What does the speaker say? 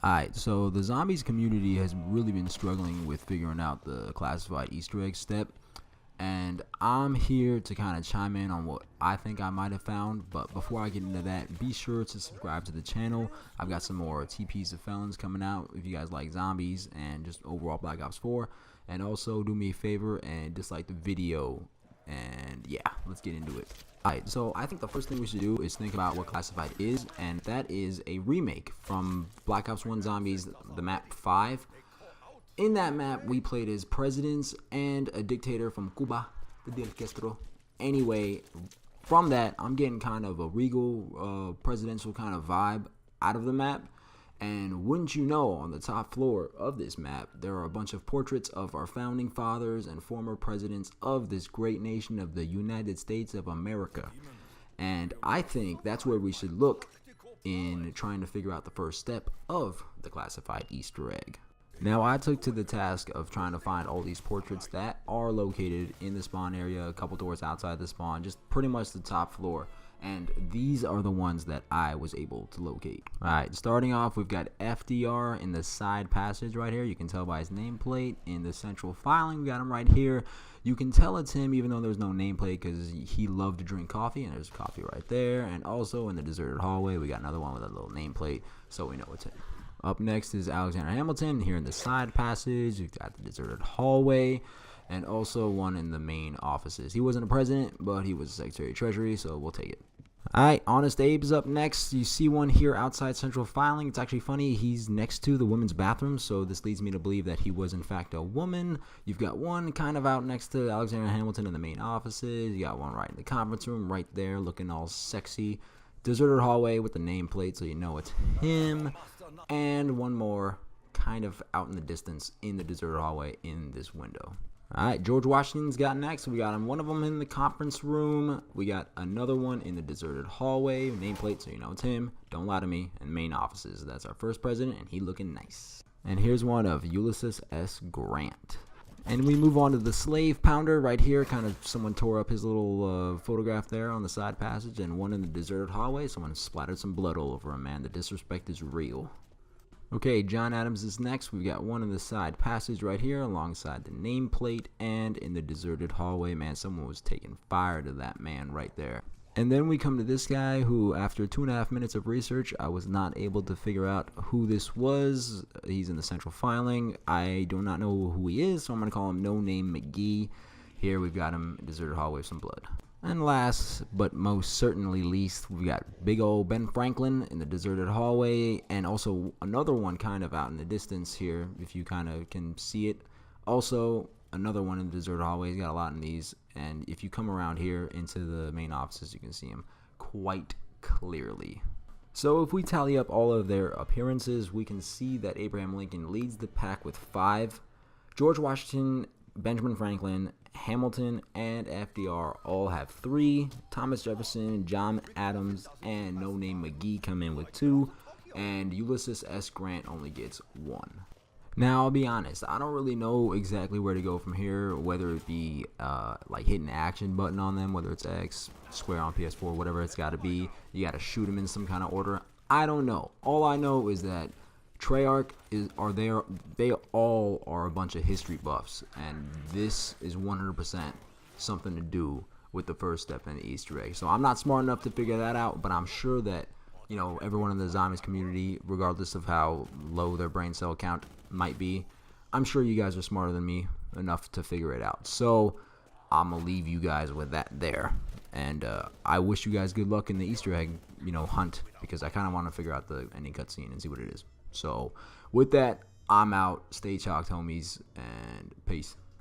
Alright, so the zombies community has really been struggling with figuring out the classified Easter egg step, and I'm here to kind of chime in on what I think I might have found. But before I get into that, be sure to subscribe to the channel. I've got some more TPs of Felons coming out if you guys like zombies and just overall Black Ops 4. And also do me a favor and dislike the video, and yeah, let's get into it. Alright, so I think the first thing we should do is think about what Classified is, and that is a remake from Black Ops 1 Zombies, the map 5. In that map, we played as presidents and a dictator from Cuba, Fidel Castro. Anyway, from that, I'm getting kind of a regal, presidential kind of vibe out of the map. And wouldn't you know, on the top floor of this map, there are a bunch of portraits of our founding fathers and former presidents of this great nation of the United States of America. And I think that's where we should look in trying to figure out the first step of the classified Easter egg. Now, I took to the task of trying to find all these portraits that are located in the spawn area, a couple doors outside the spawn, just pretty much the top floor. And these are the ones that I was able to locate. Alright, starting off, we've got FDR in the side passage right here. You can tell by his nameplate. In the central filing, we got him right here. You can tell it's him even though there's no nameplate because he loved to drink coffee, and there's coffee right there. And also in the deserted hallway, we got another one with a little nameplate, so we know it's him. Up next is Alexander Hamilton here in the side passage. We've got the deserted hallway, and also one in the main offices. He wasn't a president, but he was Secretary of Treasury, so we'll take it. Alright, Honest Abe's up next. You see one here outside central filing. It's actually funny, he's next to the women's bathroom, so this leads me to believe that he was in fact a woman. You've got one kind of out next to Alexander Hamilton in the main offices. You got one right in the conference room, right there, looking all sexy. Deserted hallway with the nameplate, so you know it's him. And one more kind of out in the distance in the deserted hallway in this window. Alright, George Washington's got next. We got him, one of them in the conference room. We got another one in the deserted hallway. Nameplate, so you know it's him. Don't lie to me. And main offices. That's our first president, and he looking nice. And here's one of Ulysses S. Grant. And we move on to the slave pounder right here. Kind of someone tore up his little photograph there on the side passage. And one in the deserted hallway. Someone splattered some blood all over him, man. The disrespect is real. Okay, John Adams is next. We've got one in the side passage right here alongside the nameplate, and in the deserted hallway, man, someone was taking fire to that man right there. And then we come to this guy who, after 2.5 minutes of research, I was not able to figure out who this was. He's in the central filing. I do not know who he is, so I'm going to call him No Name McGee. Here we've got him in deserted hallway with some blood. And last, but most certainly least, we got big old Ben Franklin in the deserted hallway, and also another one kind of out in the distance here, if you kind of can see it. Also, another one in the deserted hallway. He's got a lot in these, and if you come around here into the main offices, you can see him quite clearly. So if we tally up all of their appearances, we can see that Abraham Lincoln leads the pack with 5. George Washington, Benjamin Franklin, Hamilton, and FDR all have 3. Thomas Jefferson, John Adams, and No Name McGee come in with 2. And Ulysses S. Grant only gets 1. Now, I'll be honest, I don't really know exactly where to go from here, whether it be like hitting the action button on them, whether it's X, square on PS4, whatever it's got to be. You got to shoot them in some kind of order. I don't know. All I know is that Treyarch they all are a bunch of history buffs, and this is 100% something to do with the first step in the Easter egg. So I'm not smart enough to figure that out, but I'm sure that, you know, everyone in the zombies community, regardless of how low their brain cell count might be, I'm sure you guys are smarter than me enough to figure it out. So I'm gonna leave you guys with that there, and I wish you guys good luck in the Easter egg, you know, hunt, because I kind of want to figure out the ending cutscene and see what it is. So with that, I'm out. Stay chalked, homies, and peace.